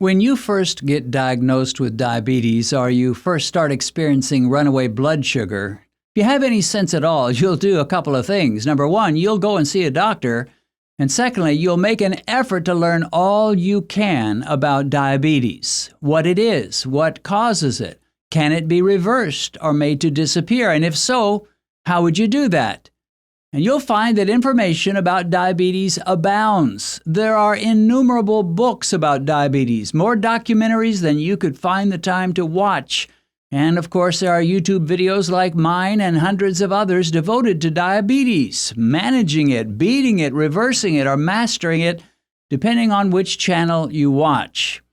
When you first get diagnosed with diabetes or you first start experiencing runaway blood sugar, if you have any sense at all, you'll do a couple of things. Number one, you'll go and see a doctor. And secondly, you'll make an effort to learn all you can about diabetes, what it is, what causes it. Can it be reversed or made to disappear? And if so, how would you do that? And you'll find that information about diabetes abounds. There are innumerable books about diabetes, more documentaries than you could find the time to watch. And of course, there are YouTube videos like mine and hundreds of others devoted to diabetes, managing it, beating it, reversing it, or mastering it, depending on which channel you watch.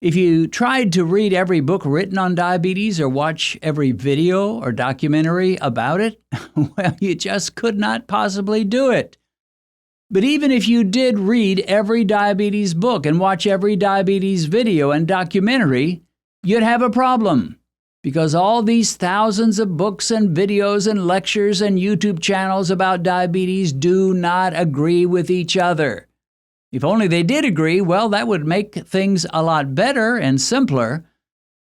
If you tried to read every book written on diabetes or watch every video or documentary about it, well, you just could not possibly do it. But even if you did read every diabetes book and watch every diabetes video and documentary, you'd have a problem. Because all these thousands of books and videos and lectures and YouTube channels about diabetes do not agree with each other. If only they did agree, well, that would make things a lot better and simpler.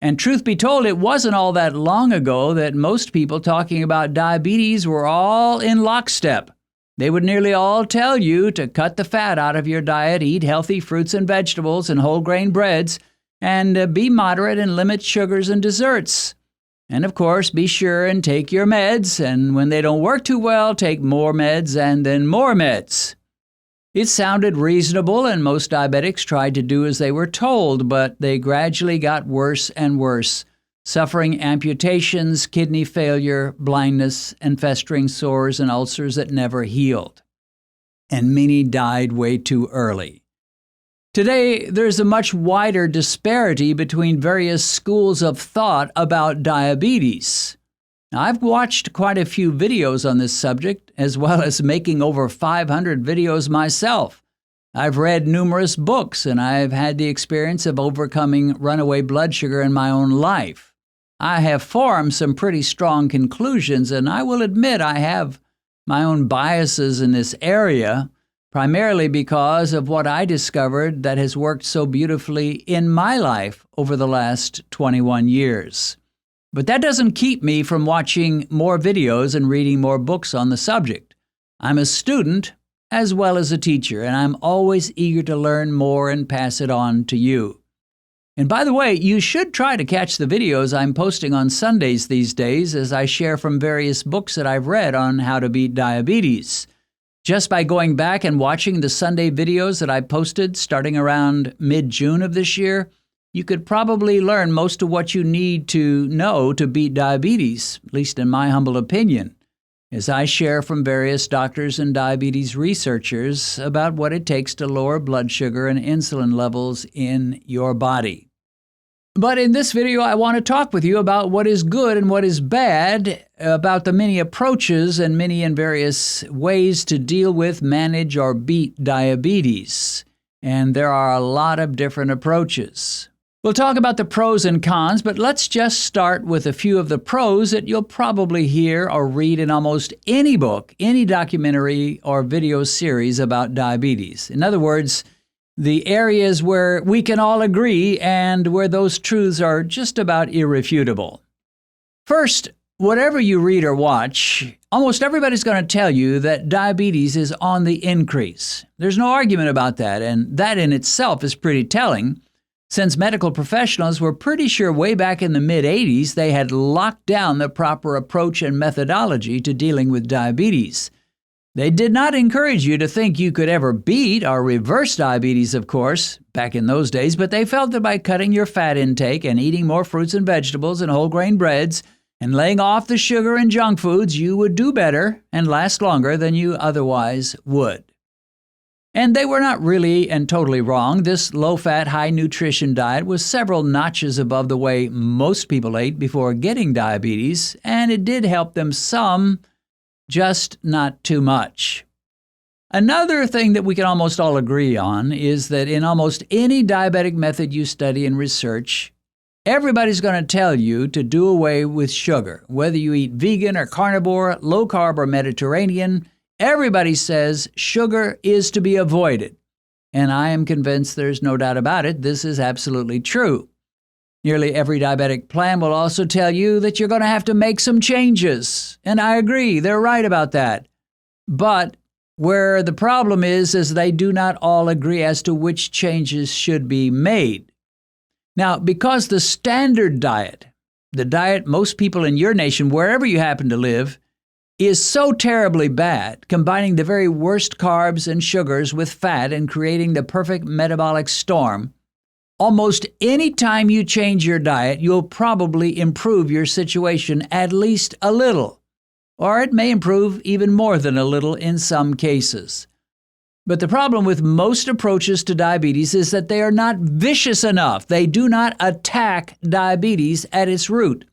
And truth be told, it wasn't all that long ago that most people talking about diabetes were all in lockstep. They would nearly all tell you to cut the fat out of your diet, eat healthy fruits and vegetables and whole grain breads, and be moderate and limit sugars and desserts. And of course, be sure and take your meds, and when they don't work too well, take more meds and then more meds. It sounded reasonable, and most diabetics tried to do as they were told, but they gradually got worse and worse, suffering amputations, kidney failure, blindness, and festering sores and ulcers that never healed. And many died way too early. Today, there's a much wider disparity between various schools of thought about diabetes. Now, I've watched quite a few videos on this subject, as well as making over 500 videos myself. I've read numerous books, and I've had the experience of overcoming runaway blood sugar in my own life. I have formed some pretty strong conclusions, and I will admit I have my own biases in this area, primarily because of what I discovered that has worked so beautifully in my life over the last 21 years. But that doesn't keep me from watching more videos and reading more books on the subject. I'm a student as well as a teacher, and I'm always eager to learn more and pass it on to you. And by the way, you should try to catch the videos I'm posting on Sundays these days as I share from various books that I've read on how to beat diabetes. Just by going back and watching the Sunday videos that I posted starting around mid-June of this year, you could probably learn most of what you need to know to beat diabetes, at least in my humble opinion, as I share from various doctors and diabetes researchers about what it takes to lower blood sugar and insulin levels in your body. But in this video, I want to talk with you about what is good and what is bad, about the many approaches and many and various ways to deal with, manage, or beat diabetes. And there are a lot of different approaches. We'll talk about the pros and cons, but let's just start with a few of the pros that you'll probably hear or read in almost any book, any documentary or video series about diabetes. In other words, the areas where we can all agree and where those truths are just about irrefutable. First, whatever you read or watch, almost everybody's going to tell you that diabetes is on the increase. There's no argument about that, and that in itself is pretty telling, since medical professionals were pretty sure way back in the mid-'80s they had locked down the proper approach and methodology to dealing with diabetes. They did not encourage you to think you could ever beat or reverse diabetes, of course, back in those days, but they felt that by cutting your fat intake and eating more fruits and vegetables and whole grain breads and laying off the sugar and junk foods, you would do better and last longer than you otherwise would. And they were not really and totally wrong. This low-fat, high-nutrition diet was several notches above the way most people ate before getting diabetes, and it did help them some, just not too much. Another thing that we can almost all agree on is that in almost any diabetic method you study and research, everybody's going to tell you to do away with sugar. Whether you eat vegan or carnivore, low-carb or Mediterranean, everybody says sugar is to be avoided. and I am convinced there's no doubt about it, this is absolutely true. Nearly every diabetic plan will also tell you that you're going to have to make some changes. And I agree, they're right about that. But where the problem is they do not all agree as to which changes should be made. Now, because the standard diet, the diet most people in your nation, wherever you happen to live, is so terribly bad, combining the very worst carbs and sugars with fat and creating the perfect metabolic storm, almost any time you change your diet, you'll probably improve your situation at least a little, or it may improve even more than a little in some cases. But the problem with most approaches to diabetes is that they are not vicious enough. They do not attack diabetes at its root.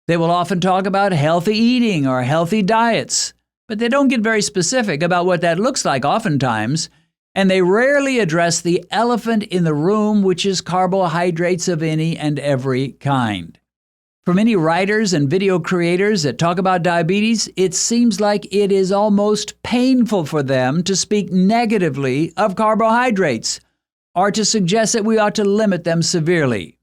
They will often talk about healthy eating or healthy diets, but they don't get very specific about what that looks like oftentimes. And they rarely address the elephant in the room, which is carbohydrates of any and every kind. For many writers and video creators that talk about diabetes, it seems like it is almost painful for them to speak negatively of carbohydrates or to suggest that we ought to limit them severely.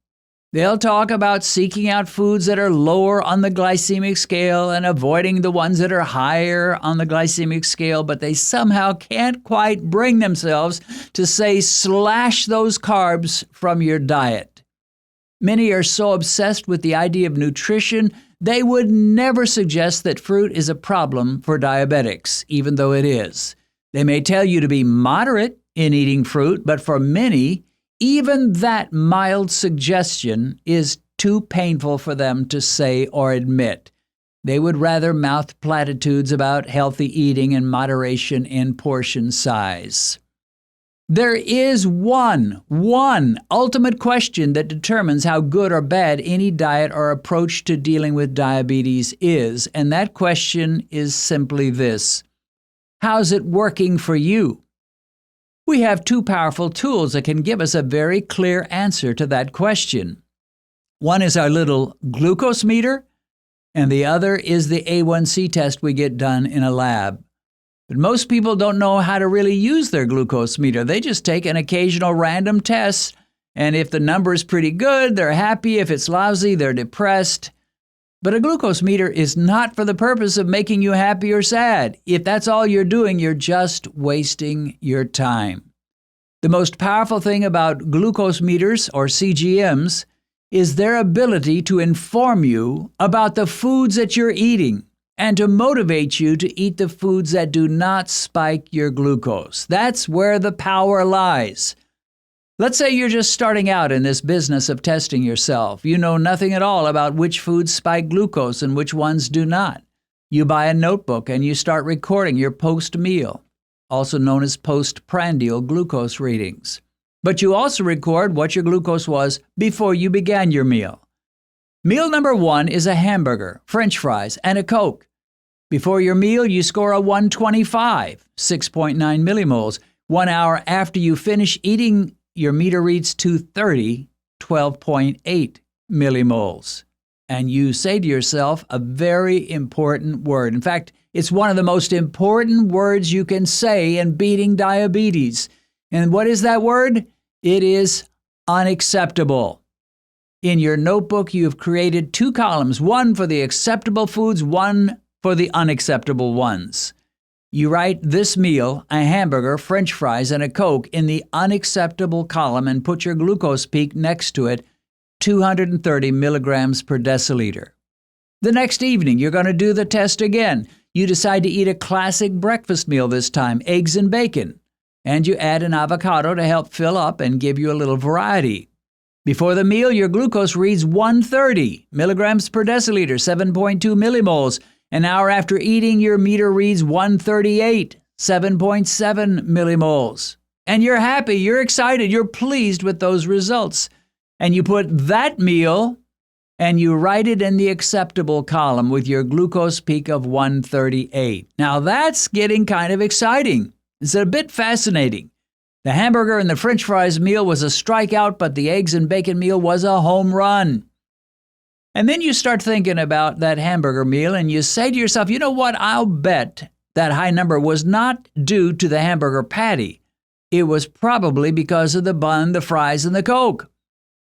They'll talk about seeking out foods that are lower on the glycemic scale and avoiding the ones that are higher on the glycemic scale, but they somehow can't quite bring themselves to say slash those carbs from your diet. Many are so obsessed with the idea of nutrition, they would never suggest that fruit is a problem for diabetics, even though it is. They may tell you to be moderate in eating fruit, but for many, even that mild suggestion is too painful for them to say or admit. They would rather mouth platitudes about healthy eating and moderation in portion size. There is one ultimate question that determines how good or bad any diet or approach to dealing with diabetes is, and that question is simply this: how's it working for you? We have two powerful tools that can give us a very clear answer to that question. One is our little glucose meter, and the other is the A1C test we get done in a lab. But most people don't know how to really use their glucose meter. They just take an occasional random test, and if the number is pretty good, they're happy. If it's lousy, they're depressed. But a glucose meter is not for the purpose of making you happy or sad. If that's all you're doing, you're just wasting your time. The most powerful thing about glucose meters, or CGMs, is their ability to inform you about the foods that you're eating and to motivate you to eat the foods that do not spike your glucose. That's where the power lies. Let's say you're just starting out in this business of testing yourself. You know nothing at all about which foods spike glucose and which ones do not. You buy a notebook and you start recording your post-meal, also known as postprandial glucose readings. But you also record what your glucose was before you began your meal. Meal number 1 is a hamburger, French fries, and a Coke. Before your meal, you score a 125, 6.9 millimoles. 1 hour after you finish eating, your meter reads 230, 12.8 millimoles. And you say to yourself a very important word. In fact, it's one of the most important words you can say in beating diabetes. And what is that word? It is unacceptable. In your notebook, you have created 2 columns, one for the acceptable foods, one for the unacceptable ones. You write this meal, a hamburger, French fries, and a Coke, in the unacceptable column and put your glucose peak next to it, 230 milligrams per deciliter. The next evening, you're going to do the test again. You decide to eat a classic breakfast meal this time, eggs and bacon, and you add an avocado to help fill up and give you a little variety. Before the meal, your glucose reads 130 milligrams per deciliter, 7.2 millimoles. An hour after eating, your meter reads 138, 7.7 millimoles. And you're happy, you're excited, you're pleased with those results. And you put that meal and you write it in the acceptable column with your glucose peak of 138. Now that's getting kind of exciting. It's a bit fascinating. The hamburger and the French fries meal was a strikeout, but the eggs and bacon meal was a home run. And then you start thinking about that hamburger meal and you say to yourself, you know what, I'll bet that high number was not due to the hamburger patty, It was probably because of the bun, the fries, and the Coke.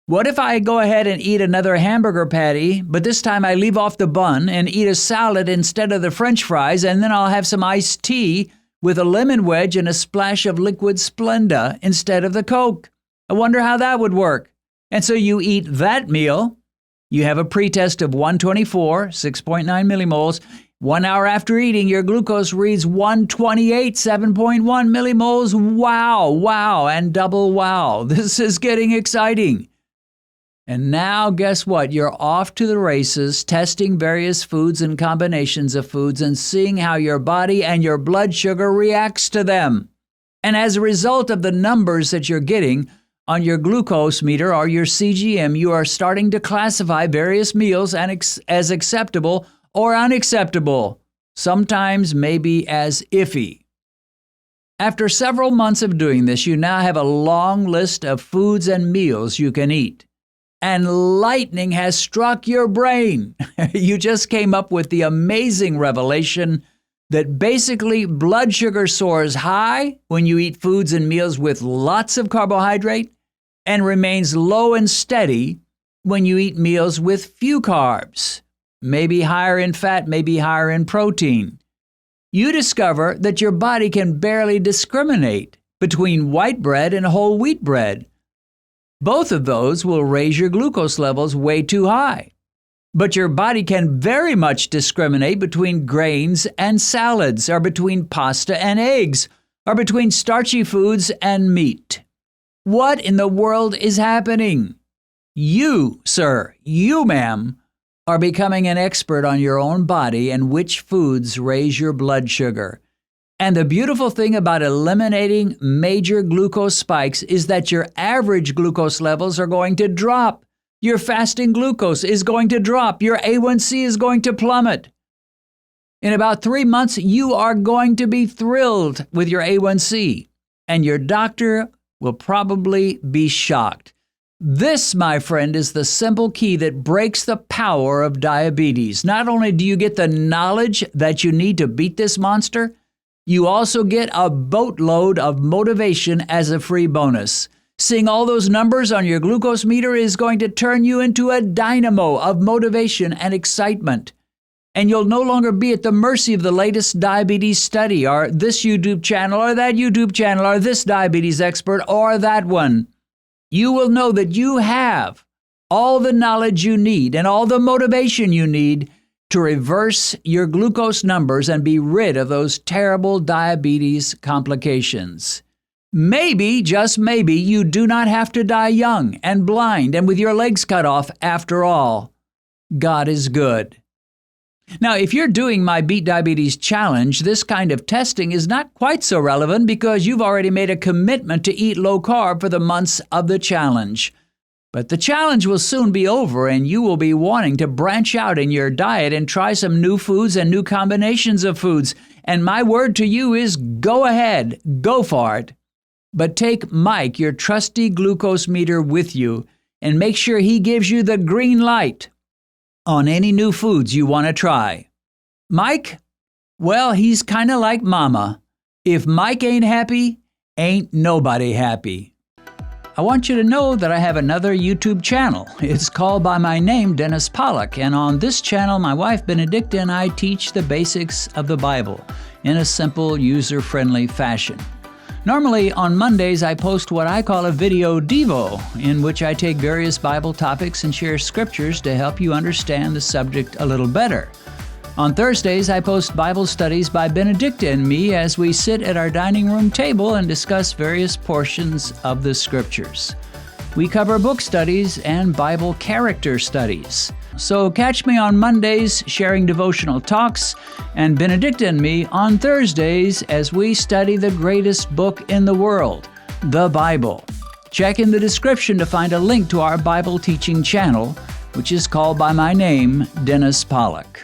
What if I go ahead and eat another hamburger patty, but this time I leave off the bun and eat a salad instead of the French fries, and then I'll have some iced tea with a lemon wedge and a splash of liquid Splenda instead of the Coke? I wonder how that would work. And so you eat that meal. You have a pretest of 124, 6.9 millimoles. 1 hour after eating, your glucose reads 128, 7.1 millimoles. Wow, and double wow. This is getting exciting. And now, guess what? You're off to the races, testing various foods and combinations of foods and seeing how your body and your blood sugar reacts to them. And as a result of the numbers that you're getting on your glucose meter or your CGM, you are starting to classify various meals as acceptable or unacceptable, sometimes maybe as iffy. After several months of doing this, you now have a long list of foods and meals you can eat. And lightning has struck your brain. You just came up with the amazing revelation that basically blood sugar soars high when you eat foods and meals with lots of carbohydrate and remains low and steady when you eat meals with few carbs, maybe higher in fat, maybe higher in protein. You discover that your body can barely discriminate between white bread and whole wheat bread. Both of those will raise your glucose levels way too high. But your body can very much discriminate between grains and salads, or between pasta and eggs, or between starchy foods and meat. What in the world is happening? You, sir, you, ma'am, are becoming an expert on your own body and which foods raise your blood sugar. And the beautiful thing about eliminating major glucose spikes is that your average glucose levels are going to drop. Your fasting glucose is going to drop. Your A1C is going to plummet. In about 3 months, you are going to be thrilled with your A1C, and your doctor will probably be shocked. This, my friend, is the simple key that breaks the power of diabetes. Not only do you get the knowledge that you need to beat this monster, you also get a boatload of motivation as a free bonus. Seeing all those numbers on your glucose meter is going to turn you into a dynamo of motivation and excitement. And you'll no longer be at the mercy of the latest diabetes study, or this YouTube channel, or that YouTube channel, or this diabetes expert, or that one. You will know that you have all the knowledge you need and all the motivation you need to reverse your glucose numbers and be rid of those terrible diabetes complications. Maybe, just maybe, you do not have to die young and blind and with your legs cut off after all. God is good. Now, if you're doing my Beat Diabetes Challenge, this kind of testing is not quite so relevant because you've already made a commitment to eat low carb for the months of the challenge. But the challenge will soon be over, and you will be wanting to branch out in your diet and try some new foods and new combinations of foods. And my word to you is go ahead, go for it. But take Mike, your trusty glucose meter, with you, and make sure he gives you the green light on any new foods you want to try. Mike? Well, he's kind of like Mama. If Mike ain't happy, ain't nobody happy. I want you to know that I have another YouTube channel. It's called by my name, Dennis Pollock, and on this channel, my wife Benedicta and I teach the basics of the Bible in a simple, user-friendly fashion. Normally, on Mondays, I post what I call a video devo, in which I take various Bible topics and share scriptures to help you understand the subject a little better. On Thursdays, I post Bible studies by Benedicta and me as we sit at our dining room table and discuss various portions of the Scriptures. We cover book studies and Bible character studies. So catch me on Mondays sharing devotional talks, and Benedicta and me on Thursdays as we study the greatest book in the world, the Bible. Check in the description to find a link to our Bible teaching channel, which is called by my name, Dennis Pollock.